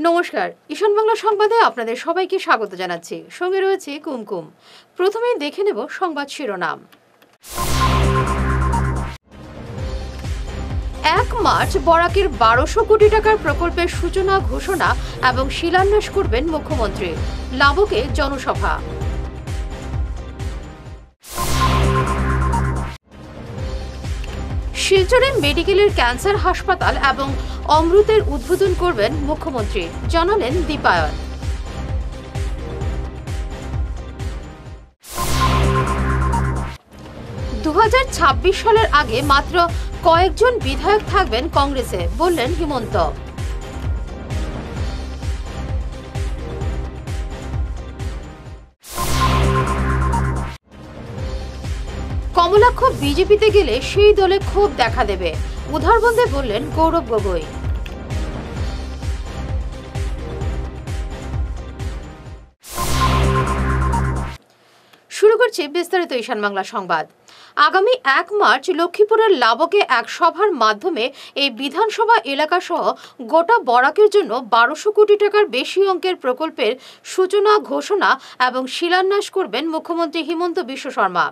নমস্কার, ঈশান বাংলা সংবাদে আপনাদের সবাইকে স্বাগত জানাচ্ছি। সঙ্গে রয়েছে কুমকুম। প্রথমেই দেখে নেব সংবাদ শিরোনাম। 1 মার্চ বরাকের 1200 কোটি টাকার প্রকল্পের সূচনা ঘোষণা এবং শিলান্যাস করবেন মুখ্যমন্ত্রী। লাবকে জনসভা। শিলচরে মেডিকেলের ক্যান্সার হাসপাতাল এবং অমৃতের উদ্বোধন করবেন মুখ্যমন্ত্রী, জানালেন দীপায়ন। সালের আগে মাত্র কয়েকজন বিধায়ক থাকবেন কংগ্রেসে, বললেন হিমন্ত। কমলাক্ষ বিজেপিতে গেলে সেই দলে ক্ষোভ দেখা দেবে, উদাহরণে বললেন গৌরব গগৈ। শুরু করছি বিস্তারিত ঈশান বাংলা সংবাদ। আগামী 1 মার্চ লক্ষ্মীপুরের লাবকে এক সভার মাধ্যমে এই বিধানসভা এলাকা সহ গোটা বরাকের জন্য 1200 কোটি টাকার বেশি অঙ্কের প্রকল্পের সূচনা ঘোষণা এবং শিলান্যাস করবেন মুখ্যমন্ত্রী হিমন্ত বিশ্ব শর্মা।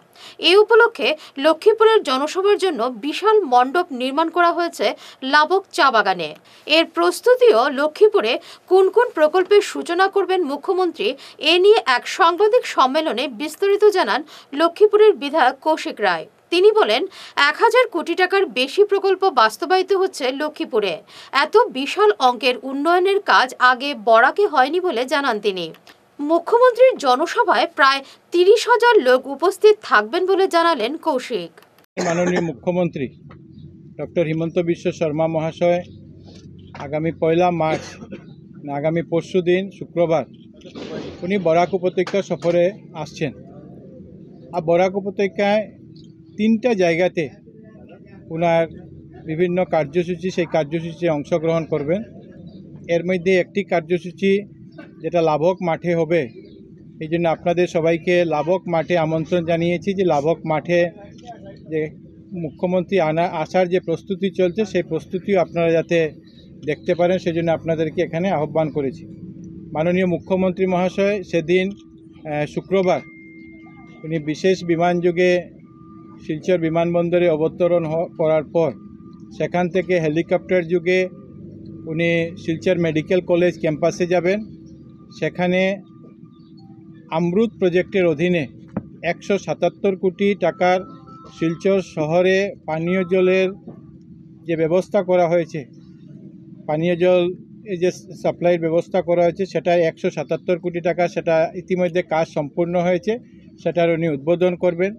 এই উপলক্ষে লক্ষ্মীপুরের জনসভার জন্য বিশাল মণ্ডপ নির্মাণ করা হয়েছে লাবক চা বাগানে। এর প্রস্তুতিও লক্ষ্মীপুরে কোন কোন প্রকল্পের সূচনা করবেন মুখ্যমন্ত্রী এ নিয়ে এক সাংবাদিক সম্মেলনে বিস্তারিত জানান লক্ষ্মীপুরের বিধায়ক কৌশিক রায়। তিনি বলেন, 1000 কোটি টাকার বেশি প্রকল্প বাস্তবায়িত হচ্ছে লক্ষ্মীপুরে। এত বিশাল অঙ্কের উন্নয়নের কাজ আগে বরাকে হয়নি বলে জানান তিনি। মুখ্যমন্ত্রীর জনসভায় প্রায় 30,000 লোক উপস্থিত থাকবেন বলে জানালেন কৌশিক। মাননীয় মুখ্যমন্ত্রী ডক্টর হিমন্ত বিশ্ব শর্মা মহাশয় আগামী 1 মার্চ আগামী পরশু দিন শুক্রবার উনি বরাক উপত্যকা সফরে আসছেন। আর বরাক উপত্যকায় 3টা জায়গাতে ওনার বিভিন্ন কার্যসূচি, সেই কার্যসূচিতে অংশগ্রহণ করবেন। এর মধ্যে একটি কার্যসূচি যেটা লাবক মাঠে হবে, এই জন্য আপনাদের সবাইকে লাবক মাঠে আমন্ত্রণ জানিয়েছি যে লাবক মাঠে যে মুখ্যমন্ত্রী আসার যে প্রস্তুতি চলছে সেই প্রস্তুতিও আপনারা যাতে দেখতে পারেন সেজন্য আপনাদেরকে এখানে আহ্বান করেছি। মাননীয় মুখ্যমন্ত্রী মহাশয় সেদিন শুক্রবার উনি বিশেষ বিমানযোগে শিলচর বিমানবন্দরে অবতরণ করার পর সেখান থেকে হেলিকপ্টার যোগে উনি শিলচর মেডিকেল কলেজ ক্যাম্পাসে যাবেন। সেখানে অমৃত প্রজেক্টের অধীনে 177 কোটি টাকার শিলচর শহরে পানীয় জলের যে ব্যবস্থা করা হয়েছে, পানীয় জল এই যে সাপ্লাইয়ের ব্যবস্থা করা হয়েছে সেটা 177 কোটি টাকা, সেটা ইতিমধ্যে কাজ সম্পূর্ণ হয়েছে, সেটার উনি উদ্বোধন করবেন।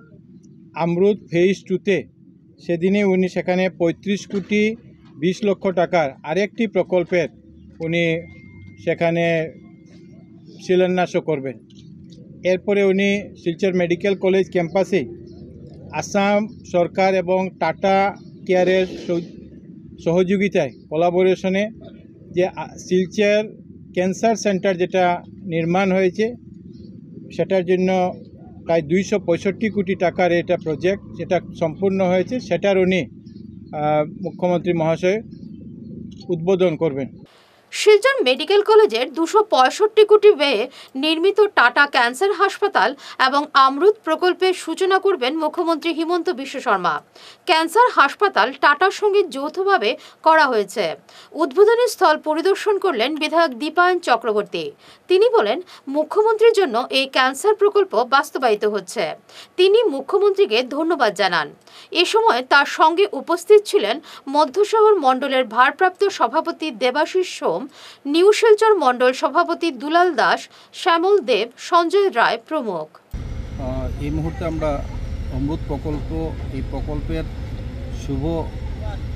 অমৃত ফেজ 2তে সেদিনে উনি সেখানে 35 কোটি 20 লক্ষ টাকার আরেকটি প্রকল্পের উনি সেখানে শিলান্যাসও করবেন। এরপরে উনি শিলচর মেডিকেল কলেজ ক্যাম্পাসে আসাম সরকার এবং টাটা কেয়ারের সহযোগিতায় কোলাবোরেশনে যে শিলচর ক্যান্সার সেন্টার যেটা নির্মাণ হয়েছে সেটার জন্য প্রায় 265 কোটি টাকার এটা প্রজেক্ট যেটা সম্পূর্ণ হয়েছে, সেটার উনি মুখ্যমন্ত্রী মহাশয় উদ্বোধন করবেন। শিলচর মেডিকেল কলেজের 265 কোটি ব্যয়ে নির্মিত টাটা ক্যান্সার হাসপাতাল এবং অমৃত প্রকল্পের সূচনা করবেন মুখ্যমন্ত্রী হিমন্ত বিশ্ব শর্মা। ক্যান্সার হাসপাতাল টাটার সঙ্গে যৌথভাবে করা হয়েছে। উদ্বোধনী স্থল পরিদর্শন করলেন বিধায়ক দীপায়ন চক্রবর্তী। তিনি বলেন, মুখ্যমন্ত্রীর জন্য এই ক্যান্সার প্রকল্প বাস্তবায়িত হচ্ছে। তিনি মুখ্যমন্ত্রীকে ধন্যবাদ জানান। এ সময় তার সঙ্গে উপস্থিত ছিলেন মধ্য শহর মণ্ডলের ভারপ্রাপ্ত সভাপতি দেবাশিস সোম, নিউ শিলচর মণ্ডল সভাপতি দুলাল দাস, শ্যামল দেব, সঞ্জয় রায় প্রমুখ। এই মুহূর্তে আমরা অমৃত প্রকল্প, এই প্রকল্পের শুভ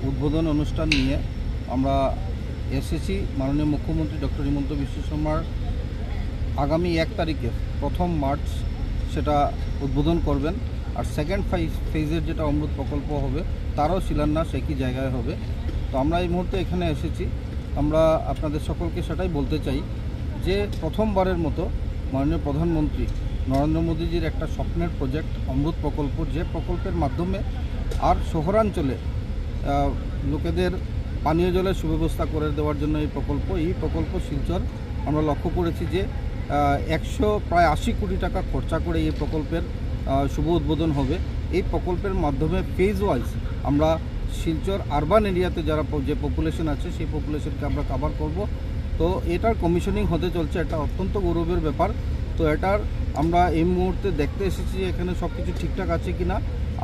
উদ্বোধন অনুষ্ঠান নিয়ে আমরা এসেছি। মাননীয় মুখ্যমন্ত্রী ডক্টর হিমন্ত বিশ্ব শর্মার আগামী 1 তারিখে 1 মার্চ সেটা উদ্বোধন করবেন। আর সেকেন্ড ফেজের যেটা অমৃত প্রকল্প হবে তারও শিলান্যাস একই জায়গায় হবে। তো আমরা এই মুহূর্তে এখানে এসেছি। আমরা আপনাদের সকলকে সেটাই বলতে চাই যে প্রথমবারের মতো মাননীয় প্রধানমন্ত্রী নরেন্দ্র মোদীজির একটা স্বপ্নের প্রজেক্ট অমৃত প্রকল্প, যে প্রকল্পের মাধ্যমে আর শহরাঞ্চলে লোকেদের পানীয় জলের সুব্যবস্থা করে দেওয়ার জন্য এই প্রকল্প শিলচর আমরা লক্ষ্য করেছি যে প্রায় 80 কোটি টাকা খরচা করে এই প্রকল্পের শুভ উদ্বোধন হবে। এই প্রকল্পের মাধ্যমে ফেজ ওয়াইজ আমরা শিলচর আরবান এরিয়াতে যারা যে পপুলেশন আছে সেই পপুলেশনকে আমরা কভার করব। তো এটার কমিশনিং হতে চলছে, এটা অত্যন্ত গৌরবের ব্যাপার। তো এটার আমরা এই মুহূর্তে দেখতে এসেছি যে এখানে সব কিছু ঠিকঠাক আছে কি না,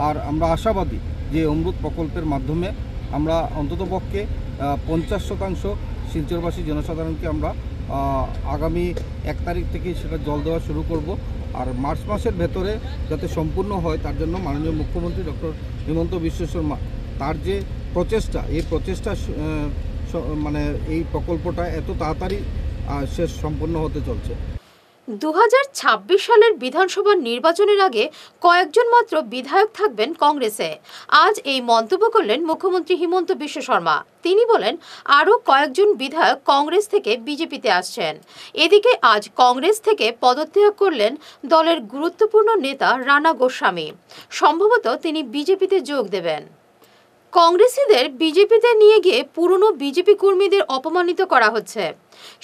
আর আমরা আশাবাদী যে অমৃত প্রকল্পের মাধ্যমে আমরা অন্ততপক্ষে 50% শিলচরবাসী জনসাধারণকে আমরা আগামী 1 তারিখ থেকে সেটা জল দেওয়া শুরু করব। আর মার্চ মাসের ভেতরে যাতে সম্পূর্ণ হয় তার জন্য মাননীয় মুখ্যমন্ত্রী ডক্টর হিমন্ত বিশ্ব শর্মা তার যে প্রচেষ্টা, এই প্রচেষ্টা মানে এই প্রকল্পটা এত তাড়াতাড়ি শেষ সম্পন্ন হতে চলছে। 2026 সালের বিধানসভা নির্বাচনের আগে কয়েকজন মাত্র বিধায়ক থাকবেন কংগ্রেসে। আজ এই মন্তব্য করলেন মুখ্যমন্ত্রী হিমন্ত বিশ্ব শর্মা। তিনি বলেন, আরও কয়েকজন বিধায়ক কংগ্রেস থেকে বিজেপিতে আসছেন। এদিকে আজ কংগ্রেস থেকে পদত্যাগ করলেন দলের গুরুত্বপূর্ণ নেতা রানা গোস্বামী। সম্ভবত তিনি বিজেপিতে যোগ দেবেন। কংগ্রেসীদের বিজেপিতে নিয়ে গিয়ে পুরনো বিজেপি কর্মীদের অপমানিত করা হচ্ছে।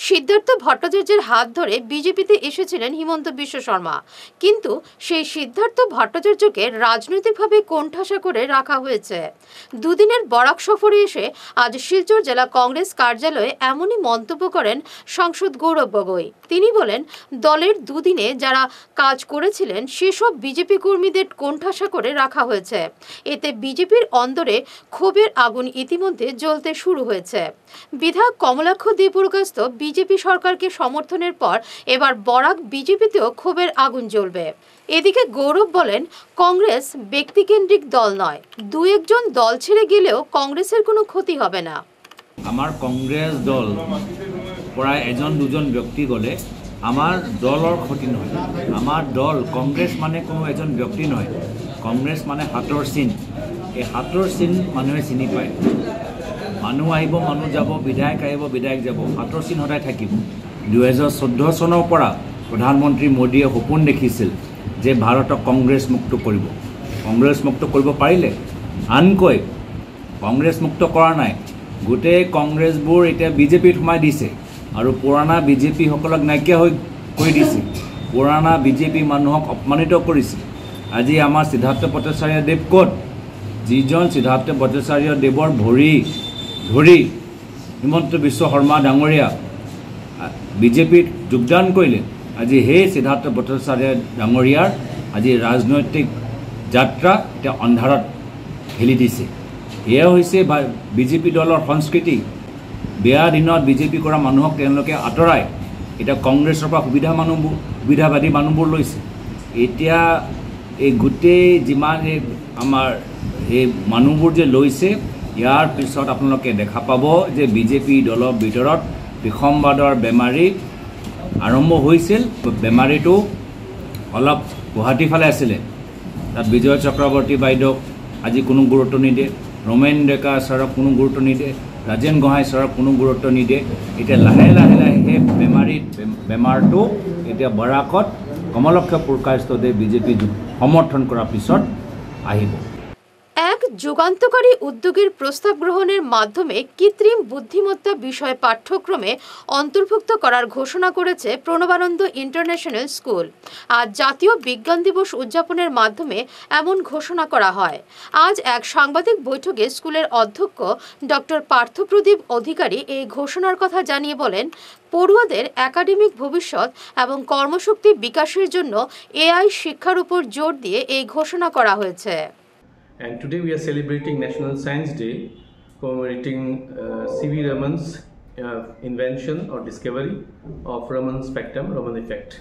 সিদ্ধার্থ ভট্টাচার্যের হাত ধরে বিজেপিতে এসেছিলেন হিমন্ত বিশ্ব শর্মা, কিন্তু সেই সিদ্ধার্থ ভট্টাচার্যকে রাজনৈতিকভাবে কোণঠাসা করে রাখা হয়েছে। দুদিনের বরাক সফরে এসে আজ শিলচর জেলা কংগ্রেস কার্যালয়ে এমনই মন্তব্য করেন সাংসদ গৌরব গগৈ। তিনি বলেন, দলের দুদিনে যারা কাজ করেছিলেন সেসব বিজেপি কর্মীদের কোণঠাসা করে রাখা হয়েছে। এতে বিজেপির অন্দরে ক্ষোভের আগুন ইতিমধ্যে জ্বলতে শুরু হয়েছে। বিধায়ক কমলাক্ষ দেববরগাস্ত বিজেপি সরকারকে সমর্থনের পর এবার বরাক বিজেপিতেও ক্ষোভের আগুন জ্বলবে। এদিকে গৌরব বলেন, কংগ্রেস ব্যক্তিকেন্দ্রিক দল নয়, 2-1 দল ছেড়ে গেলেও কংগ্রেসের কোনো ক্ষতি হবে না। আমার কংগ্রেস দল প্রায় 1-2 ব্যক্তি গলে আমার দলৰ ক্ষতি নহয়। আমার দল কংগ্রেস মানে কোনো এজন ব্যক্তি নয়, কংগ্রেস মানে হাতৰ চিন। এই হাতৰ চিন মানুহে চিনি পায়। মানুহ আহিব, মানুহ যাব, বিধায়ক আহিব, বিধায়ক যাব, হাতৰ চিন সদায় থাকিব। 2014 চনৰ পৰা প্ৰধানমন্ত্ৰী মোদীয়ে সপোন দেখিছিল যে ভাৰতক কংগ্ৰেছ মুক্ত কৰিব। কংগ্ৰেছ মুক্ত কৰিব পাৰিলে, আনকৈ কংগ্ৰেছ মুক্ত কৰা নাই, গোটেই কংগ্ৰেছবোৰ এতিয়া বিজেপিত সোমাই দিছে আৰু পুৰণা বিজেপিসকলক নাইকিয়া কৰি দিছে। পুৰণা বিজেপি মানুহক অপমানিত কৰিছে। আজি আমাৰ সিদ্ধাৰ্থ ভট্টাচাৰ্য দেৱ ক'ত? যিজন সিদ্ধাৰ্থ ভট্টাচাৰ্য দেৱৰ ভৰি ধৰি হিমন্ত বিশ্ব শৰ্মা ডাঙৰীয়া বিজেপিত যোগদান কৰিলে, আজি সেই সিদ্ধাৰ্থ ভট্টাচাৰ্য ডাঙৰীয়াৰ আজি ৰাজনৈতিক যাত্ৰা এতিয়া অন্ধাৰত ঠেলি দিছে। এয়া হৈছে বিজেপি দলৰ সংস্কৃতি। বেয়া দিনত বিজেপি কৰা মানুহক তেওঁলোকে আঁতৰাই এতিয়া কংগ্ৰেছৰ পৰা সুবিধাবাদী মানুহবোৰ লৈছে। এতিয়া এই গোটেই যিমান আমাৰ এই মানুহবোৰ যে লৈছে, ইয়াৰ পিছত আপোনালোকে দেখা পাব যে বিজেপি দলৰ ভিতৰত বিসম্বাদৰ বেমাৰী আৰম্ভ হৈছিল। বেমাৰীটো অলপ গুৱাহাটী ফালে আছিলে, তাত বিজয় চক্ৰৱৰ্তী বাইদেউক আজি কোনো গুৰুত্ব নিদিয়ে, ৰমেন ডেকা ছাৰক কোনো গুৰুত্ব নিদিয়ে, ৰাজেন গোহাঁই ছাৰক কোনো গুৰুত্ব নিদিয়ে। এতিয়া লাহে লাহে লাহে সেই বেমাৰটো এতিয়া বৰাকত কমলক্ষ পুৰকায়স্থদেৱ বিজেপি সমৰ্থন কৰাৰ পিছত আহিব। এক যুগান্তকারী উদ্যোগের প্রস্তাব গ্রহণের মাধ্যমে কৃত্রিম বুদ্ধিমত্তা বিষয় পাঠ্যক্রমে অন্তর্ভুক্ত করার ঘোষণা করেছে প্রণবানন্দ ইন্টারন্যাশনাল স্কুল। আজ জাতীয় বিজ্ঞান দিবস উদযাপনের মাধ্যমে এমন ঘোষণা করা হয়। আজ এক সাংবাদিক বৈঠকে স্কুলের অধ্যক্ষ ডক্টর পার্থপ্রদীপ অধিকারী এই ঘোষণার কথা জানিয়ে বলেন, পড়ুয়াদের একাডেমিক ভবিষ্যৎ এবং কর্মশক্তি বিকাশের জন্য এআই শিক্ষার উপর জোর দিয়ে এই ঘোষণা করা হয়েছে। And today we are celebrating National Science Day, commemorating C.V. Raman's invention or discovery of Raman spectrum, Raman effect.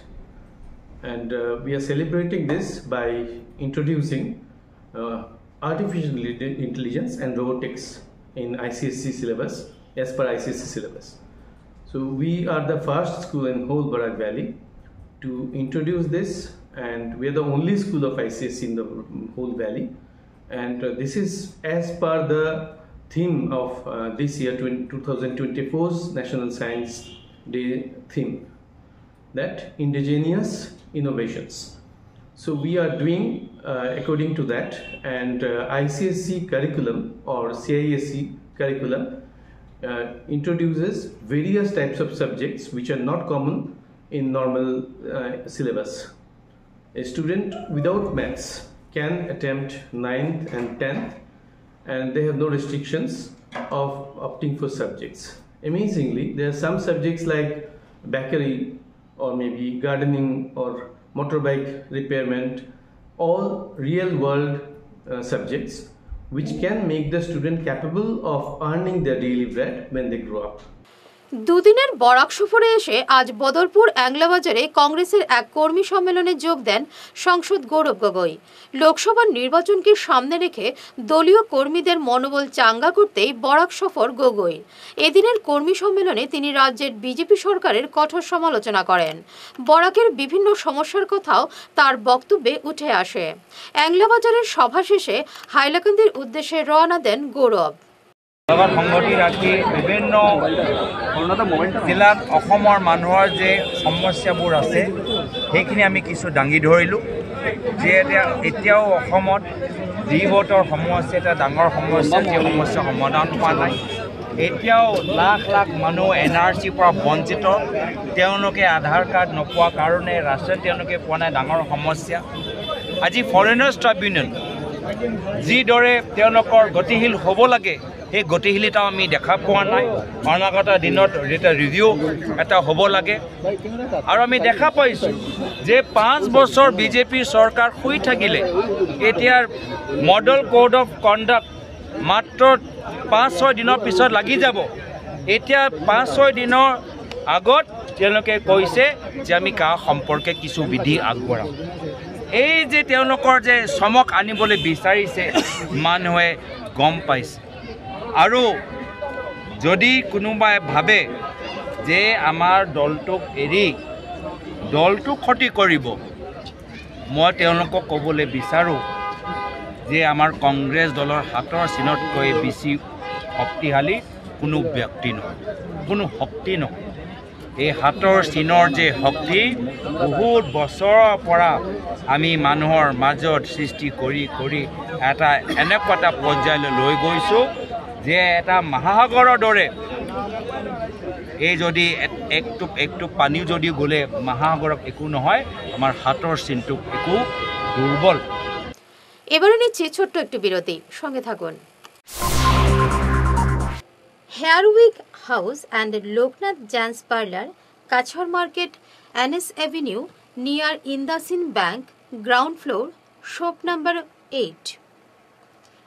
And we are celebrating this by introducing artificial intelligence and robotics in ICSE syllabus, as per ICSE syllabus. So we are the first school in whole Barak Valley to introduce this, and we are the only school of ICSE in the whole valley. And this is as per the theme of this year 2024's National Science Day theme, that indigenous innovations. So we are doing according to that, and ICSE curriculum or CISE curriculum introduces various types of subjects which are not common in normal syllabus. A student without maths can attempt 9th and 10th, and they have no restrictions of opting for subjects. Amazingly, there are some subjects like bakery or maybe gardening or motorbike repairment, all real world subjects which can make the student capable of earning their daily bread when they grow up. দুদিনের বরাক সফরে এসে আজ বদরপুর অ্যাংলাবাজারে কংগ্রেসের এক কর্মী সম্মেলনে যোগ দেন সাংসদ গৌরব গগৈ। লোকসভা নির্বাচনকে সামনে রেখে দলীয় কর্মীদের মনোবল চাঙ্গা করতেই বরাক সফর গগৈ। এদিনের কর্মী সম্মেলনে তিনি রাজ্যের বিজেপি সরকারের কঠোর সমালোচনা করেন। বরাকের বিভিন্ন সমস্যার কথাও তার বক্তব্যে উঠে আসে। অ্যাংলাবাজারের সভা শেষে হাইলাকান্দির উদ্দেশ্যে রওনা দেন গৌরব। সংগতি ৰাখি বিভিন্ন জিলাত অসমৰ মানুহৰ যে সমস্যাবোৰ আছে সেইখিনি আমি কিছু দাঙি ধৰিলোঁ। যে এতিয়াও অসমত জীৱতৰ সমস্যা এটা ডাঙৰ সমস্যা, যে সমস্যা সমাধান পোৱা নাই। এতিয়াও লাখ লাখ মানুহ NRCৰ পৰা বঞ্চিত, তেওঁলোকে আধাৰ কাৰ্ড নোপোৱাৰ কাৰণে ৰাষ্ট্ৰীয় তেওঁলোকে পোৱা নাই, ডাঙৰ সমস্যা। আজি ফৰেনাৰ্ছ ট্ৰাইব্যুনেল যিদৰে তেওঁলোকৰ গতিশীল হ'ব লাগে সেই গতিশীলতা আমি দেখা পোৱা নাই। অনাগত দিনত এটা ৰিভিউ এটা হ'ব লাগে। আৰু আমি দেখা পাইছোঁ যে 5 বছৰ বিজেপি চৰকাৰ শুই থাকিলে এতিয়াৰ মডেল কোড অফ কণ্ডাক্ট মাত্ৰ 5-6 দিনৰ পিছত লাগি যাব। এতিয়া 5-6 দিনৰ আগত তেওঁলোকে কৈছে যে আমি কা সম্পৰ্কে কিছু বিধি আগবঢ়াম। এই যে তেওঁলোকৰ যে চমক আনিবলৈ বিচাৰিছে মানুহে গম পাইছে। আৰু যদি কোনোবাই ভাবে যে আমাৰ দলটোক এৰি দলটো ক্ষতি কৰিব, মই তেওঁলোকক ক'বলৈ বিচাৰোঁ যে আমাৰ কংগ্ৰেছ দলৰ হাতৰ চিনতকৈ বেছি শক্তিশালী কোনো ব্যক্তি নহয়, কোনো শক্তি নহয়। এই হাতৰ চিনৰ যে শক্তি বহুত বছৰৰ পৰা আমি মানুহৰ মাজত সৃষ্টি কৰি কৰি এটা এনেকুৱা এটা পৰ্যায়লৈ লৈ গৈছোঁ যে এটা মহাসাগৰৰ দৰে এই যদি একটু পানীও যদি গ'লে মহাসাগৰক একো নহয়, আমাৰ হাতৰ চিনটো একো দুৰ্বল। এবারে নিচ্ছি ছোট্ট একটু বিরতি, সঙ্গে থাকুন। Hair week house and Loknath gents parlour, Cachar market, NS avenue, near IndusInd bank, ground floor, shop number 8।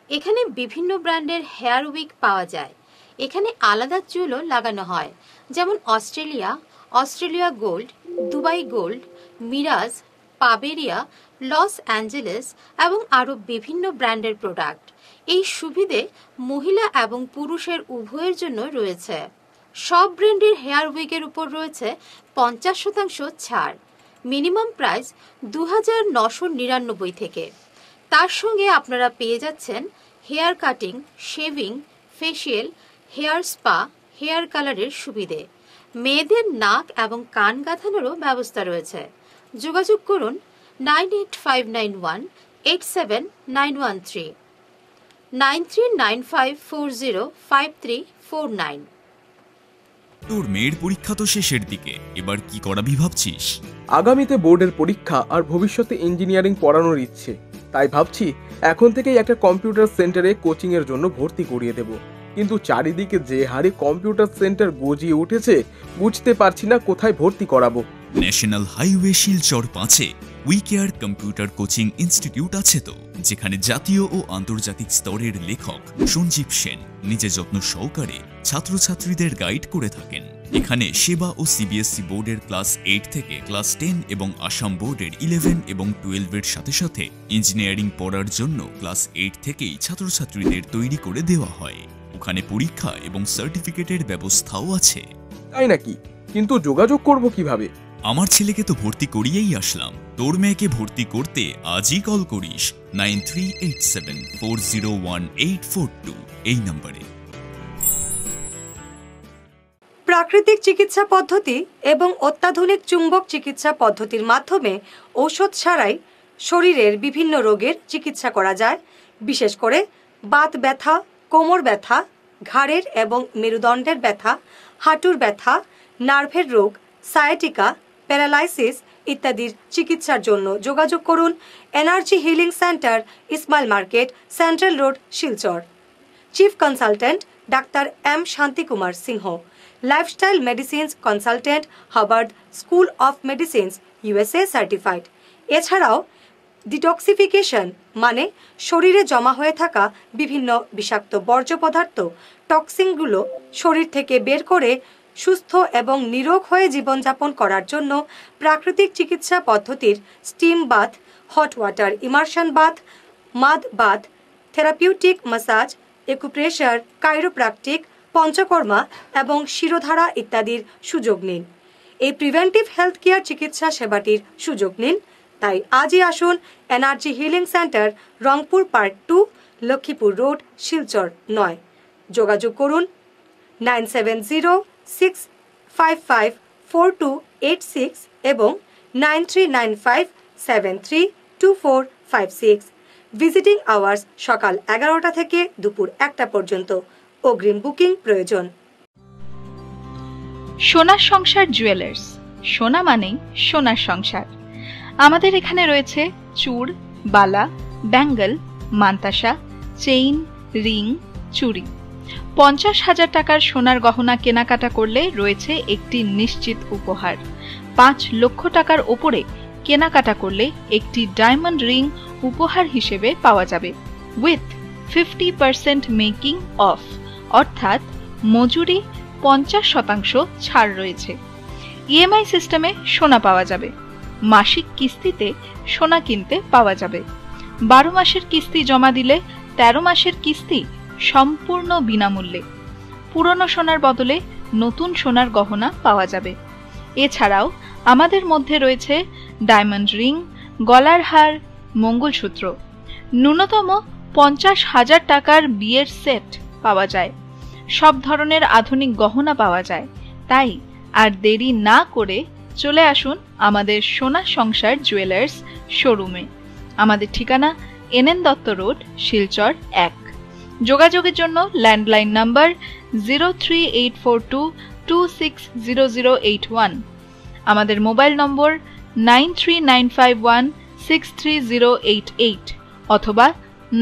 এখানে বিভিন্ন ব্র্যান্ডের হেয়ার উইক পাওয়া যায়। এখানে আলাদা চুলও লাগানো হয়, যেমন অস্ট্রেলিয়া গোল্ড, দুবাই গোল্ড, মিরাজ, পাবেরিয়া, লস অ্যাঞ্জেলেস এবং আরও বিভিন্ন ব্র্যান্ডের প্রোডাক্ট। এই সুবিধে মহিলা এবং পুরুষের উভয়ের জন্য রয়েছে। সব ব্র্যান্ডের হেয়ার উইকের উপর রয়েছে 50% ছাড়। মিনিমাম প্রাইস 2999 থেকে। তার সঙ্গে আপনারা পেয়ে যাচ্ছেন hair cutting, shaving, facial, hair spa, hair কালারের সুবিধে। মেয়েদের নাক এবং কান গাঁথানোরও ব্যবস্থা রয়েছে। যোগাযোগ করুন 9859187913, 9395405349। তোর মেয়ের পরীক্ষা তো শেষের দিকে, এবার কি করাবি ভাবছিস? আগামীতে বোর্ডের পরীক্ষা আর ভবিষ্যতে ইঞ্জিনিয়ারিং পড়ানোর ইচ্ছে, তাই ভাবছি এখন থেকেই একটা কম্পিউটার সেন্টারে কোচিং এর জন্য ভর্তি করিয়ে দেব। কিন্তু চারিদিকে যে হারে কম্পিউটার সেন্টার গজিয়ে উঠেছে, বুঝতে পারছি না কোথায় ভর্তি করাবো। ন্যাশনাল হাইওয়ে শিলচর 5-এ উইকেয়ার কম্পিউটার কোচিং ইনস্টিটিউট আছে তো, যেখানে জাতীয় ও আন্তর্জাতিক স্তরের লেখক সঞ্জীব সেন নিজে যত্ন সহকারে ছাত্রছাত্রীদের গাইড করে থাকেন। এখানে সেবা ও CBSE বোর্ডের ক্লাস 8 থেকে ক্লাস 10 এবং আসাম বোর্ডের 11 এবং 12-এর সাথে সাথে ইঞ্জিনিয়ারিং পড়ার জন্য ক্লাস 8 থেকেই ছাত্রছাত্রীদের তৈরি করে দেওয়া হয়। ওখানে পরীক্ষা এবং সার্টিফিকেটের ব্যবস্থাও আছে। তাই নাকি? কিন্তু যোগাযোগ করব কিভাবে? আমার ছেলেকে তো ভর্তি করিয়েই আসলাম। তোর মেয়েকে ভর্তি করতে আজই কল করিস 9387401842 এই নম্বরে। প্রাকৃতিক চিকিৎসা পদ্ধতি এবং অত্যাধুনিক চুম্বক চিকিৎসা পদ্ধতির মাধ্যমে ঔষধ ছাড়াই শরীরের বিভিন্ন রোগের চিকিৎসা করা যায়। বিশেষ করে বাত ব্যথা, কোমর ব্যথা, ঘাড়ের এবং মেরুদণ্ডের ব্যথা, হাঁটুর ব্যথা, নার্ভের রোগ, সায়াটিকা, প্যারালাইসিস ইত্যাদির চিকিৎসার জন্য যোগাযোগ করুন energy healing centre, Ismail market, central road, Silchar. Chief consultant doctor M Shanti Kumar Singh, lifestyle medicines consultant, Harvard school of medicines, USA certified. এছাড়াও ডিটক্সিফিকেশন মানে শরীরে জমা হয়ে থাকা বিভিন্ন বিষাক্ত বর্জ্য পদার্থ, টক্সিনগুলো শরীর থেকে বের করে সুস্থ এবং নিরোগ হয়ে জীবনযাপন করার জন্য প্রাকৃতিক চিকিৎসা পদ্ধতির steam bath, hot water immersion bath, mud bath, therapeutic massage, acupressure, chiropractic, panchakarma এবং শিরোধারা ইত্যাদির সুযোগ নিন। এই প্রিভেন্টিভ হেলথ কেয়ার চিকিৎসা সেবাটির সুযোগ নিন। তাই আজই আসুন energy healing centre, Rangpur part 2, Lakshmipur road, Silchar 9। যোগাযোগ করুন 9706554286 এবং 9395732456। ভিজিটিং আওয়ার্স সকাল 11টা থেকে দুপুর 1টা পর্যন্ত। অগ্রিম বুকিং প্রয়োজন। সোনার সংসার জুয়েলার্স, সোনা মানেই সোনার সংসার। আমাদের এখানে রয়েছে চূড়, বালা, ব্যাঙ্গল, মান্তাসা, চেইন, রিং, চুড়ি। 50,000 টাকার সোনার গহনা কেনাকাটা করলে রয়েছে একটি নিশ্চিত উপহার। 5 লক্ষ টাকার ওপরে কেনাকাটা করলে একটি ডায়মন্ড রিং উপহার হিসেবে পাওয়া যাবে উইথ 50% মেকিং অফ, অর্থাৎ মজুরি 50% ছাড় রয়েছে। EMI সিস্টেমে সোনা পাওয়া যাবে। মাসিক কিস্তিতে সোনা কিনতে পাওয়া যাবে। 12 মাসের কিস্তি জমা দিলে 13 মাসের কিস্তি সম্পূর্ণ বিনামূল্যে। পুরনো সোনার বদলে নতুন সোনার গহনা পাওয়া যাবে। এছাড়াও আমাদের মধ্যে রয়েছে ডায়মন্ড রিং, গলার হার, মঙ্গলসূত্র। ন্যূনতম 50,000 টাকার বিয়ের সেট পাওয়া যায়। সব ধরনের আধুনিক গহনা পাওয়া যায়। তাই আর দেরি না করে চলে আসুন আমাদের সোনা সংসার জুয়েলার্স শোরুমে। আমাদের ঠিকানা NN দত্ত রোড, শিলচর 1। যোগাযোগের জন্য ল্যান্ডলাইন নাম্বার 03842260081, আমাদের মোবাইল নম্বর 9395163088 অথবা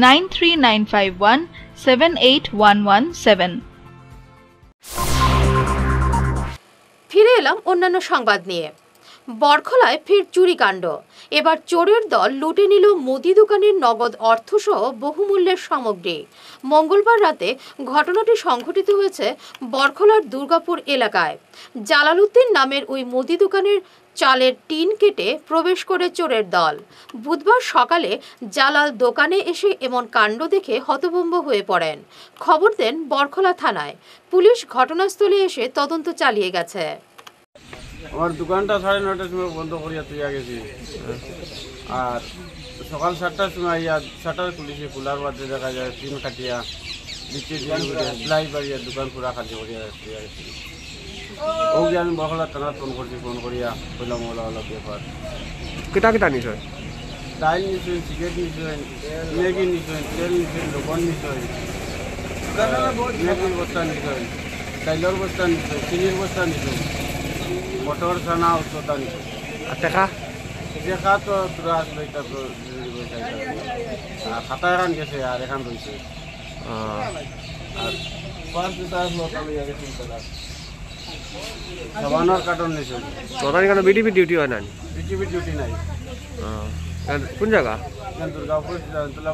9395178117। ফিরে এলাম অন্যান্য সংবাদ নিয়ে। বরখলায় ফের চুরিকাণ্ড। এবার চোরের দল লুটে নিল মুদি দোকানের নগদ অর্থসহ বহুমূল্যের সামগ্রী। মঙ্গলবার রাতে ঘটনাটি সংঘটিত হয়েছে বরখলার দুর্গাপুর এলাকায়। জালালউদ্দিন নামের ওই মুদি দোকানের চালের টিন কেটে প্রবেশ করে চোরের দল। বুধবার সকালে জালাল দোকানে এসে এমন কাণ্ড দেখে হতভম্ব হয়ে পড়েন। খবর দেন বরখলা থানায়। পুলিশ ঘটনাস্থলে এসে তদন্ত চালিয়ে গেছে। আমার দোকানটা 9:30টার সময় বন্ধ করিয়া তুই গেছি, আর সকাল 7টার সময় ইয়া শাটার খুলিছি। খোলার বাদে দেখা যায় টিন কাটিয়া দিচ্ছে সেলাই বাড়িয়া দোকান পুরা খালি করিয়া গেছি। ওকে আমি বরখলা থানা ফোন করছি। ফোন করিয়া কইলাম ওলা ওলা ব্যাপার। কেটা কেটা নিছয়? ডাইল নিছয়, সিগারেট নিছয়, ম্যাগি নিছয়, তেল নিছয়, লবণ নিছয়, ম্যাগির বস্তা নিছয়, ডাইলের বস্তা নিছয়, চিনির বস্তা নিছয়, মটর ছানা ওষুধা নিছয়। আর টাকা? দেখা তো তোরা আসলে এটা তো খাতা এখান গেছে আর এখান রয়েছে। আর 5 জুতা আসলো তাহলে গেছে সাবানোর কার্টন নিছে। তোরা এখানে বিটিপি ডিউটি হয় না? বিটিপি ডিউটি নাই। কোন জায়গা? দুর্গাপুর জান্তলা।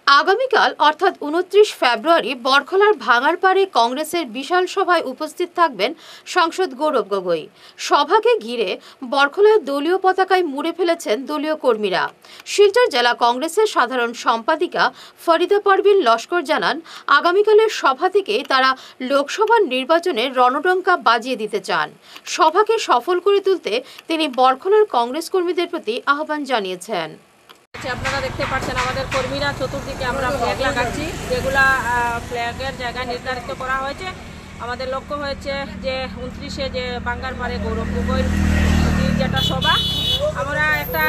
আগামীকাল অর্থাৎ 29 ফেব্রুয়ারি বরখলার ভাঙারপাড়ে কংগ্রেসের বিশাল সভায় উপস্থিত থাকবেন সাংসদ গৌরব গগৈ। সভাকে ঘিরে বরখলার দলীয় পতাকায় মুড়ে ফেলেছেন দলীয় কর্মীরা। শিলচর জেলা কংগ্রেসের সাধারণ সম্পাদিকা ফরিদা পারভিন লস্কর জানান, আগামীকালের সভা থেকে তারা লোকসভা নির্বাচনে রণডঙ্কা বাজিয়ে দিতে চান। সভাকে সফল করে তুলতে তিনি বরখলার কংগ্রেস কর্মীদের প্রতি আহ্বান জানিয়েছেন। আপনারা দেখতে পাচ্ছেন আমাদের কর্মীরা চতুর্দিকে আমরা ফ্ল্যাগ লাগাচ্ছি, যেগুলা ফ্ল্যাগের জায়গা নির্ধারিত করা হয়েছে। আমাদের লক্ষ্য হয়েছে যে 29-এ যে বাঙ্গারপাড়ে গৌরব গগৈর যেটা সভা, আমরা এটা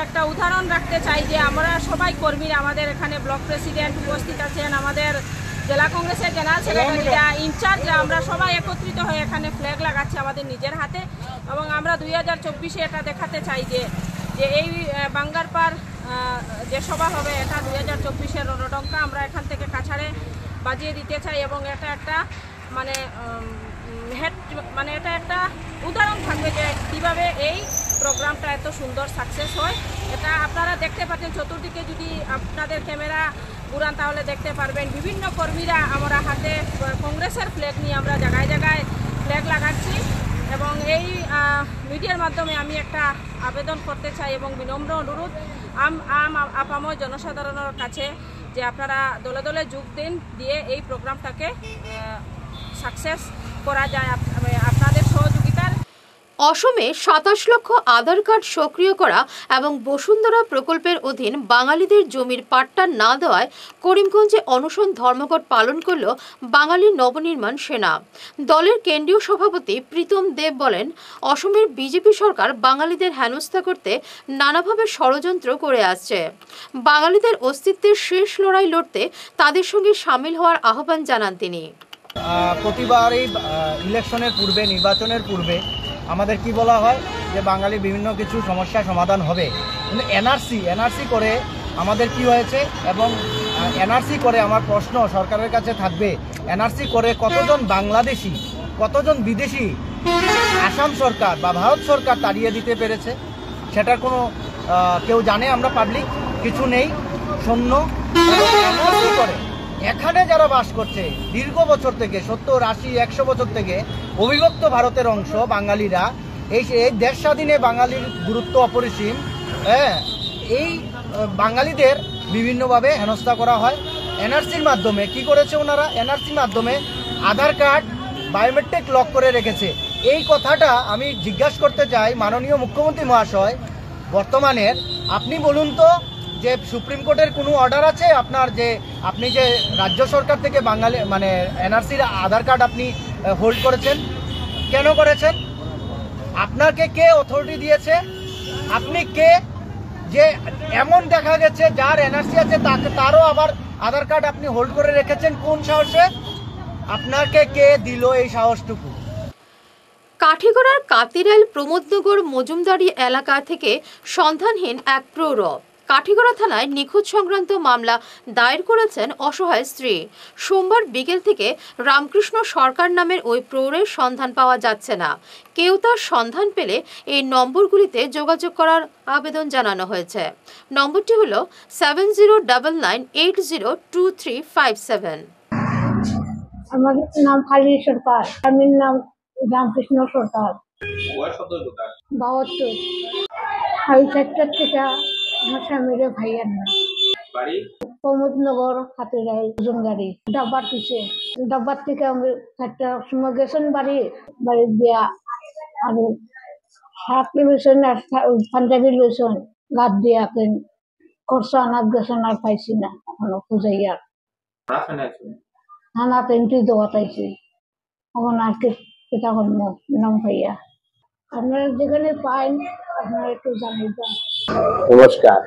একটা উদাহরণ রাখতে চাই যে আমরা সবাই কর্মীরা, আমাদের এখানে ব্লক প্রেসিডেন্ট উপস্থিত আছেন, আমাদের জেলা কংগ্রেসের জেনারেল সেক্রেটারিরা, ইনচার্জরা আমরা সবাই একত্রিত হয়ে এখানে ফ্ল্যাগ লাগাচ্ছি আমাদের নিজের হাতে। এবং আমরা 2024-এ এটা দেখাতে চাই যে এই বাঙ্গারপার যে সভা হবে এটা 2024-এর রণডঙ্কা আমরা এখান থেকে কাছাড়ে বাজিয়ে দিতে চাই। এবং এটা একটা এটা একটা উদাহরণ থাকবে যে কীভাবে এই প্রোগ্রামটা এত সুন্দর সাকসেস হয়। এটা আপনারা দেখতে পাচ্ছেন, চতুর্দিকে যদি আপনাদের ক্যামেরা ঘুরান তাহলে দেখতে পারবেন বিভিন্ন কর্মীরা আমরা হাতে কংগ্রেসের ফ্ল্যাগ নিয়ে আমরা জায়গায় জায়গায় ফ্ল্যাগ লাগাচ্ছি। এবং এই মিডিয়ার মাধ্যমে আমি একটা আবেদন করতে চাই এবং বিনম্র অনুরোধ আপাময় জনসাধারণের কাছে যে আপনারা দলে দলে যোগ দিন, দিয়ে এই প্রোগ্রামটাকে সাকসেস করা যায় আপনাদের সহযোগিতার। অসমে 27 লক্ষ আধার কার্ড সক্রিয় করা এবং বসুন্ধরা প্রকল্পের অধীন বাঙালিদের জমির পাট্টা না দেওয়ায় করিমগঞ্জে অনশন ধর্মঘট পালন করল বাঙালি নবনির্মাণ সেনা। দলের কেন্দ্রীয় সভাপতি প্রীতম দেব বলেন, অসমের বিজেপি সরকার বাঙালিদের হেনস্থা করতে নানাভাবে ষড়যন্ত্র করে আসছে। বাঙালিদের অস্তিত্বের শেষ লড়াই লড়তে তাদের সঙ্গে সামিল হওয়ার আহ্বান জানান তিনি। প্রতিবারই ইলেকশনের পূর্বে, নির্বাচনের পূর্বে আমাদের কি বলা হয় যে বাঙালি বিভিন্ন কিছু সমস্যার সমাধান হবে, কিন্তু এনআরসি করে আমাদের কি হয়েছে এবং এনআরসি করে আমার প্রশ্ন সরকারের কাছে থাকবে, এনআরসি করে কতজন বাংলাদেশি, কতজন বিদেশি আসাম সরকার বা ভারত সরকার তাড়িয়ে দিতে পেরেছে সেটার কোনো কেউ জানে? আমরা পাবলিক কিছু নেই, শূন্য। এনআরসি করে এখানে যারা বাস করছে দীর্ঘ বছর থেকে 70, 80, 100 বছর থেকে অবিভক্ত ভারতের অংশ বাঙালিরা, এই দেশ স্বাধীনে বাঙালির গুরুত্ব অপরিসীম। এই বাঙালিদের বিভিন্নভাবে হেনস্থা করা হয় এনআরসির মাধ্যমে। কি করেছে ওনারা? এনআরসির মাধ্যমে আধার কার্ড বায়োমেট্রিক লক করে রেখেছে। এই কথাটা আমি জিজ্ঞাসা করতে চাই মাননীয় মুখ্যমন্ত্রী মহাশয় বর্তমানের, আপনি বলুন তো যে সুপ্রিম কোর্টের কোনো অর্ডার আছে আপনার যে আপনি যে রাজ্য সরকার থেকে বাঙালি এনআরসির আধার কার্ড আপনি হোল্ড করেছেন? কেন করেছেন? আপনাকে কে অথরিটি দিয়েছে? আপনি কে? যে এমন দেখা গেছে যার এনআরসি আছে তারও আবার আধার কার্ড আপনি হোল্ড করে রেখেছেন, কোন সাহসে? আপনাকে কে দিল এই সাহসটুকু? কাঠিগড়ার কাতিরাইল প্রমোদনগর মজুমদারি এলাকা থেকে সন্ধানহীন এক প্রৌঢ় কাঠিগড়া থানায় নিখোঁজ সংক্রান্ত মামলা দায়ের করেছেন অসহায় স্ত্রী। সোমবার বিকেল থেকে রামকৃষ্ণ সরকার নামের ওই প্রৌঢ়ের সন্ধান পাওয়া যাচ্ছে না। কেউ তার সন্ধান পেলে এই নম্বরগুলিতে যোগাযোগ করার আবেদন জানানো হয়েছে। নম্বরটি হল 7099802357। আমার নাম খালি সরকার, আমার নাম রামকৃষ্ণ সরকার। 72 হাই সেক্টর থেকে আমার স্বামীর ভাইয়ের নাম প্রমোদনগর হাতিরাই জঙ্গারি ডাব্বার পিছে। ডাব্বার থেকে আমি 4টার সময় গেছেন বাড়ি দিয়া আমি শার্ট লইছেন আর পাঞ্জাবি লইছেন গাত দিয়া খরচ আনাত গেছেন আর পাইছি না এখনো খুঁজাইয়া। থানাতে এন্ট্রি দেওয়া চাইছি, এখন আর কেটা করব নাম পাইয়া। আপনারা যেখানে পাইন আপনারা একটু জানাইবেন। নমস্কার,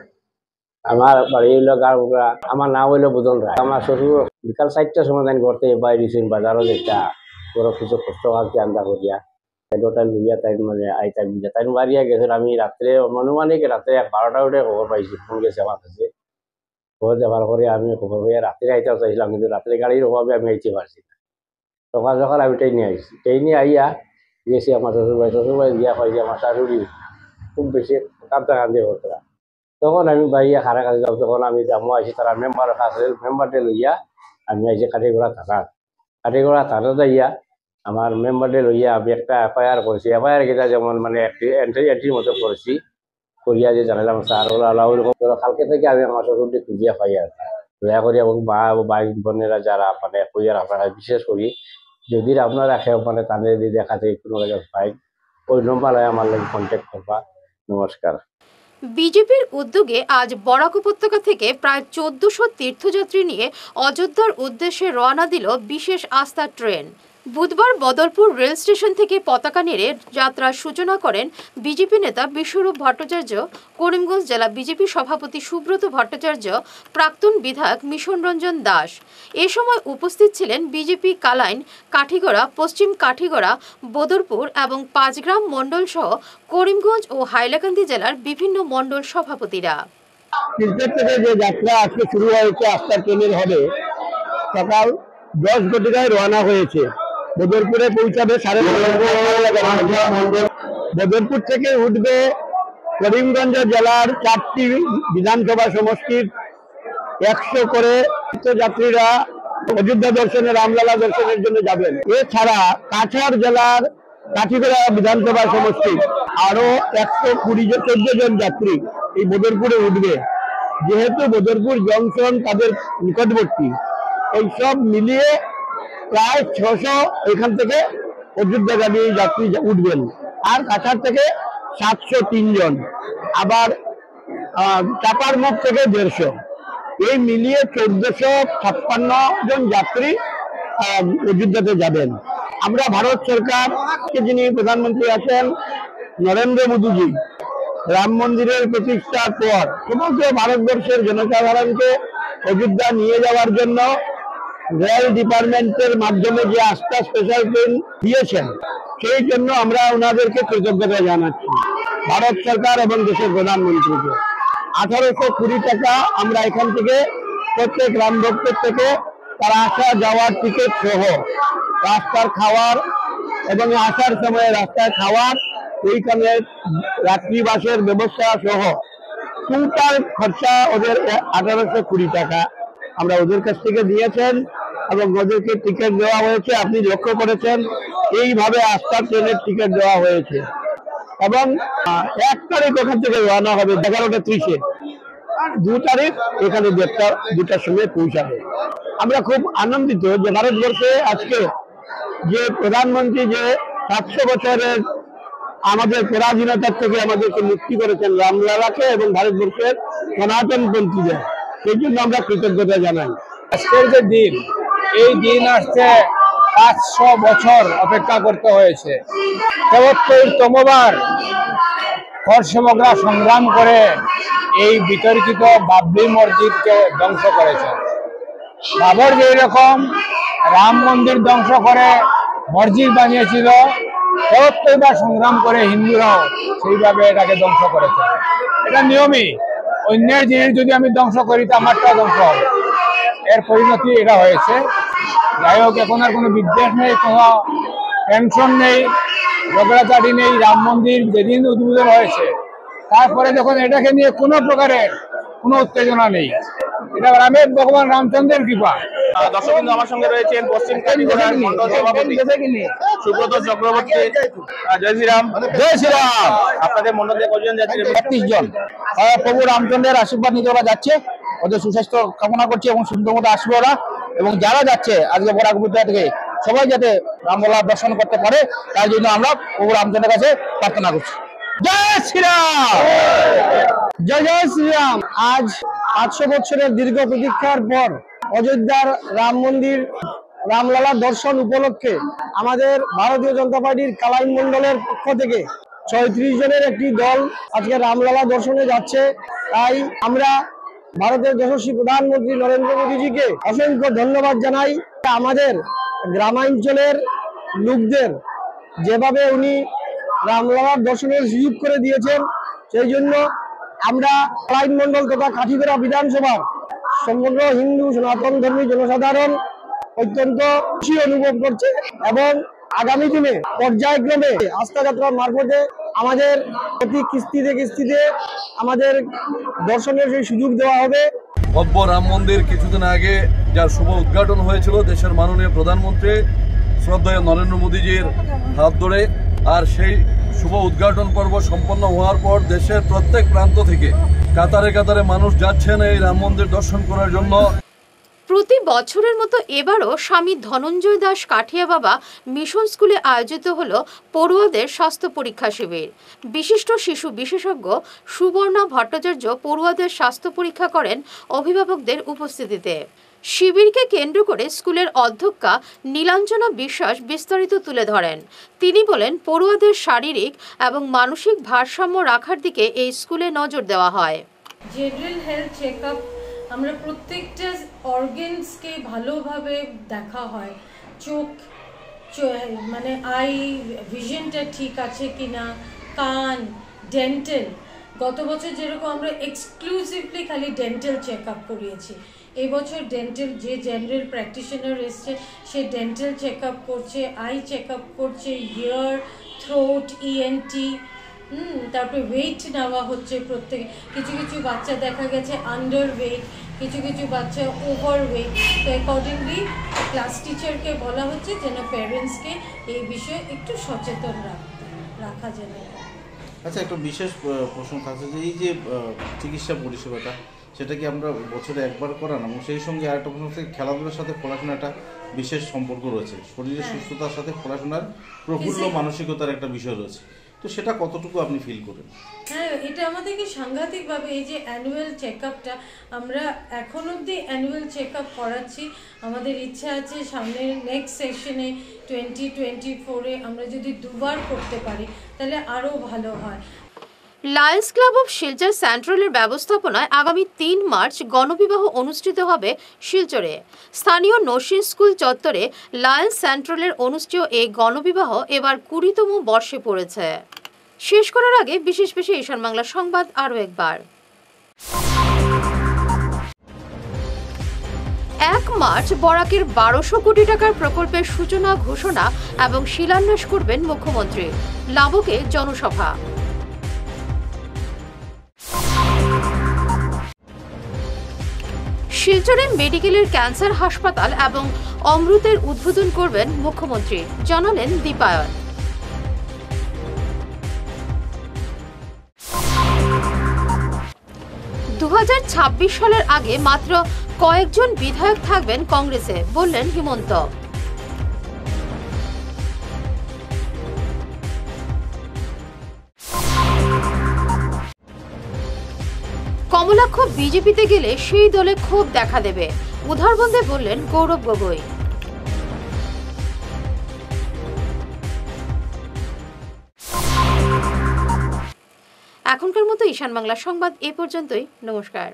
আমার বাড়ি হইল গাড়গুড়া, আমার নাম হইল বুদন রায়। আমার শ্বশুর বিকাল 4টার সময় ঘরতে বাইরেছেন বাজারও যেটা বড় কিছু কষ্ট কালকে আন্দা করিয়া টাইম লইয়া তাই আইতা বুঝা তাই বাড়িয়া গেছেন। আমি রাত্রে অনুমানিক রাত্রে 12টা উঠে খবর পাইছি, ফোন গেছে আমার কাছে। খবর যাবার পরে আমি খবর পাইয়া রাত্রে আইতেও চাইছিলাম, কিন্তু রাত্রে গাড়ির অভাবে আমি আইতে পারছি না। সকাল সকাল আমি ট্রেনে আইছি, ট্রেনে আইয়া গেছি আমার শ্বশুরবাড়ি দিয়া হয় যে আমার শাশুড়ি খুব বেশি কান্দে করতরা। তখন আমি বাইয়া খারা কাছে যাও, তখন আমি জামো আইসি তারা মেম্বার কাছে মেম্বারটে লইয়া আমি আইসি কাঠিগড়া থানা যাইয়া আমার মেম্বারটে লইয়া আমি একটা এফআইআর করেছি। এফআইআর কেটা যেমন এন্ট্রির মতো করেছি, করিয়া যে জানালাম স্যার ওরা কালকে থেকে আমি আমার শ্বশুরটি খুঁজিয়া এফআইআর দয়া করি এবং মা ভাই বোনেরা যারা কইয়ার আপনারা বিশেষ করি যদি আপনারা তাদের যদি দেখা যায় কোনো পাই ওই নম্বরে আমার লাগে কন্ট্যাক্ট করবা। নমস্কার। বিজেপির উদ্যোগে আজ বরাক উপত্যকা থেকে প্রায় 1400 তীর্থযাত্রী নিয়ে অযোধ্যার উদ্দেশ্যে রওনা দিল বিশেষ আস্থার ট্রেন। বুধবার বদরপুর রেল স্টেশন থেকে পতাকা নেড়ে যাত্রার সূচনা করেন বিজেপি নেতা বিশ্বরূপ ভট্টাচার্য, করিমগঞ্জ জেলা বিজেপি সভাপতি সুব্রত ভট্টাচার্য, প্রাক্তন বিধায়ক মিশন রঞ্জন দাস। এ সময় উপস্থিত ছিলেন বিজেপি কালাইন, কাঠিগড়া, পশ্চিম কাঠিগড়া, বদরপুর এবং পাঁচগ্রাম মণ্ডল সহ করিমগঞ্জ ও হাইলাকান্দি জেলার বিভিন্ন মণ্ডল সভাপতিরা। ক্রিকেট থেকে যে যাত্রা আজকে শুরু হয়েছে আস্থা ট্রেনের হবে, সকাল 10 ঘটিকায় রওনা হয়েছে। বদরপুরে পৌঁছাবে 9:30। বদরপুর থেকে উঠবে করিমগঞ্জ জেলার 4টি বিধানসভা সমষ্টির 100 করে তীর্থযাত্রীরা অযোধ্যা দর্শনে, রামলালা দর্শনের জন্য যাবেন। এছাড়া কাছাড় জেলার কাঠিগড়া বিধানসভা সমষ্টি আরো 114 জন যাত্রী এই বদরপুরে উঠবে। যেহেতু বদরপুর জংশন তাদের নিকটবর্তী, এই সব মিলিয়ে প্রায় 600 এখান থেকে অযোধ্যাগামী যাত্রী উঠবেন। আর কাছাড় থেকে 703 জন, আবার চাপার মুখ থেকে 150, এই মিলিয়ে 1456 জন যাত্রী অযোধ্যাতে যাবেন। আমরা ভারত সরকার, যিনি প্রধানমন্ত্রী আছেন নরেন্দ্র মোদীজি, রাম মন্দিরের প্রতিষ্ঠার পর সমগ্র ভারতবর্ষের জনসাধারণকে অযোধ্যা নিয়ে যাওয়ার জন্য রেল ডিপার্টমেন্টের মাধ্যমে যে আস্থা স্পেশাল ট্রেন দিয়েছেন, সেই জন্য আমরা ওনাদেরকে কৃতজ্ঞতা জানাচ্ছি, ভারত সরকার এবং দেশের প্রধানমন্ত্রীকে। 1820 টাকা আমরা এখান থেকে প্রত্যেক রাম ভক্তের থেকে তার আসা যাওয়ার টিকিট সহ রাস্তার খাওয়ার এবং আসার সময় রাস্তায় খাওয়ার, ওইখানে রাত্রিবাসের ব্যবস্থা সহ টোটাল খরচা ওদের 1820 টাকা আমরা ওদের কাছ থেকে দিয়েছেন এবং ওদেরকে টিকিট দেওয়া হয়েছে। আপনি লক্ষ্য করেছেন এইভাবে আস্থা ট্রেনের টিকিট দেওয়া হয়েছে এবং 1 তারিখ ওখান থেকে রওনা হবে 11:30-এ, 2 তারিখ এখানে 2টার সময় পৌঁছাবে। আমরা খুব আনন্দিত যে ভারতবর্ষে আজকে যে প্রধানমন্ত্রী যে 700 বছরের আমাদের পরাধীনতার থেকে আমাদেরকে মুক্তি করেছেন, রামলালাকে এবং ভারতবর্ষের সনাতনপন্থীদের, সেই জন্য আমরা কৃতজ্ঞতা জানাই। আজকের যে দিন, এই দিন আসতে 500 বছর অপেক্ষা করতে হয়েছে। 73তমবার খরসমগ্রা সংগ্রাম করে এই বিতর্কিত বাবরি মসজিদকে ধ্বংস করেছে। বাবর যেই রকম রাম মন্দির ধ্বংস করে মসজিদ বানিয়েছিল, 73বার সংগ্রাম করে হিন্দুরাও সেইভাবে এটাকে ধ্বংস করেছে। এটা নিয়মই, অন্যের জিনিস যদি আমি ধ্বংস করি তা আমারটা ধ্বংস হবে, এর পরিণতি এটা হয়েছে। যাই হোক, এখন আর কোনো বিদ্বেষ নেই, কোনো টেনশন নেই, ঝগড়াঝাটি নেই। রাম মন্দির যেদিন উদ্বোধন হয়েছে তারপরে যখন এটাকে নিয়ে কোনো প্রকারের কোনো উত্তেজনা নেই, এটা রামের ভগবান রামচন্দ্রের কৃপা। দর্শক বিন্দু, আমার সঙ্গে রয়েছেন পশ্চিম কাঠিগড়ার মণ্ডল সভাপতি সুব্রত চক্রবর্তী। জয় শ্রীরাম। জয় শ্রীরাম। আপনাদের মণ্ডল থেকে কতজন যাচ্ছেন? 32 জন। প্রভু রামচন্দ্রের আশীর্বাদ নিতে ওরা যাচ্ছে, ওদের সুস্বাস্থ্য কামনা করছে এবং সুন্দর মতো আসবে ওরা। এবং যারা যাচ্ছে আজকে বরাকপুর থেকে, সবাই যাতে রামলালা দর্শন করতে পারে, তার জন্য আমরা প্রভু রামচন্দ্রের কাছে প্রার্থনা করছি। জয় শ্রীরাম। জয় জয় শ্রীরাম। আজ 500 বছরের দীর্ঘ প্রতীক্ষার পর অযোধ্যার রাম মন্দির রামলালা দর্শন উপলক্ষে আমাদের ভারতীয় জনতা পার্টির কালাইন মন্ডলের পক্ষ থেকে 36 জনের একটি দল আজকে রামলালা দর্শনে যাচ্ছে। তাই আমরা ভারতের যশস্বী প্রধানমন্ত্রী নরেন্দ্র মোদীজিকে অসংখ্য ধন্যবাদ জানাই। আমাদের গ্রামাঞ্চলের লোকদের যেভাবে উনি রামলালার দর্শনের সুযোগ করে দিয়েছেন, সেই জন্য আমরা কালাইন মন্ডল তথা কাঠিগড়া বিধানসভার সমগ্র হিন্দু সনাতন ধর্মী জনসাধারণ অত্যন্ত খুশি অনুভব করছে এবং আগামী দিনে পর্যায়ক্রমে আস্থা যাত্রার মারফতে আমাদের প্রতি কিস্তিতে আমাদের দর্শনের সেই সুযোগ দেওয়া হবে। ভব্য রাম মন্দির কিছুদিন আগে যার শুভ উদ্ঘাটন হয়েছিল দেশের মাননীয় প্রধানমন্ত্রী শ্রদ্ধেয় নরেন্দ্র মোদীজির হাত ধরে, আর সেই শুভ উদ্ঘাটন পর্ব সম্পন্ন হওয়ার পর দেশের প্রত্যেক প্রান্ত থেকে কাতারে কাতারে মানুষ যাচ্ছেন এই রাম মন্দির দর্শন করার জন্য। প্রতি বছরের মতো এবারও স্বামী ধনঞ্জয় দাস কাঠিয়া বাবা মিশন স্কুলে আয়োজিত হল পড়ুয়াদের স্বাস্থ্য পরীক্ষা শিবির। বিশিষ্ট শিশু বিশেষজ্ঞ সুবর্ণা ভট্টাচার্য পড়ুয়াদের স্বাস্থ্য পরীক্ষা করেন অভিভাবকদের উপস্থিতিতে। শিবিরকে কেন্দ্র করে স্কুলের অধ্যক্ষা নীলাঞ্জনা বিশ্বাস বিস্তারিত তুলে ধরেন। তিনি বলেন, পড়ুয়াদের শারীরিক এবং মানসিক ভারসাম্য রাখার দিকে এই স্কুলে নজর দেওয়া হয়। জেনারেল হেলথ চেকআপ আমরা প্রত্যেকটা অর্গানসকে ভালোভাবে দেখা হয়। চোখ মানে আই ভিশনটা ঠিক আছে কিনা, কান, ডেন্টাল। গত বছর যেরকম আমরা এক্সক্লুসিভলি খালি ডেন্টাল চেকআপ করিয়েছি, এই বছর ডেন্টাল যে জেনারেল প্র্যাকটিশনার এসছে সে ডেন্টাল চেকআপ করছে, আই চেকআপ করছে, ইয়ার, থ্রোট, ইএনটি। তারপরে ওয়েট নেওয়া হচ্ছে প্রত্যেকে। কিছু কিছু বাচ্চা দেখা গেছে আন্ডার ওয়েট, কিছু কিছু বাচ্চা ওভার ওয়েট। তো অ্যাকর্ডিংলি ক্লাস টিচারকে বলা হচ্ছে যেন প্যারেন্টসকে এই বিষয়ে একটু সচেতন রাখা যেন। আচ্ছা, একটা বিশেষ প্রশ্ন থাকছে যে এই যে চিকিৎসা পরিষেবাটা, সেটা কি আমরা বছরে একবার করান? এবং সেই সঙ্গে আরেকটা প্রশ্ন হচ্ছে খেলাধুলার সাথে পড়াশোনা একটা বিশেষ সম্পর্ক রয়েছে, শরীরের সুস্থতার সাথে পড়াশোনার প্রফুল্ল মানসিকতার একটা বিষয় রয়েছে, তো সেটা কতটুকু আপনি ফিল করেন? হ্যাঁ, এটা আমাদেরকে সাংঘাতিকভাবে এই যে অ্যানুয়াল চেকআপটা আমরা এখন অবধি অ্যানুয়াল চেকআপ করাচ্ছি। আমাদের ইচ্ছা আছে সামনের নেক্সট সেশনে 2024-এ আমরা যদি দুবার করতে পারি তাহলে আরও ভালো হয়। লায়ন্স ক্লাব অফ শিলচর সেন্ট্রালের ব্যবস্থাপনায় আগামী 3 মার্চ গণবিবাহ অনুষ্ঠিত হবে শিলচরে। স্থানীয় নসিন স্কুল চত্বরে লায়ন্স সেন্ট্রালের অনুষ্ঠিত এই গণবিবাহ এবার 20তম বর্ষে পড়েছে। শেষ করার আগে বিশেষ ঈশান বাংলা সংবাদ আরও একবার। 1 মার্চ বরাকের 1200 কোটি টাকার প্রকল্পের সূচনা, ঘোষণা এবং শিলান্যাস করবেন মুখ্যমন্ত্রী। লাবকে জনসভা। শিলচরে মেডিকেলের ক্যান্সার হাসপাতাল এবং অমৃতের উদ্বোধন করবেন মুখ্যমন্ত্রী, জানালেন দীপায়ন। (2026 সালের আগে মাত্র কয়েকজন বিধায়ক থাকবেন কংগ্রেসে, বললেন হিমন্ত। কমলাক্ষ বিজেপিতে গেলে সেই দলে ক্ষোভ দেখা দেবে, উদাহরণে বললেন গৌরব গগৈ। এখনকার মতো ঈশান বাংলা সংবাদ এ পর্যন্তই। নমস্কার।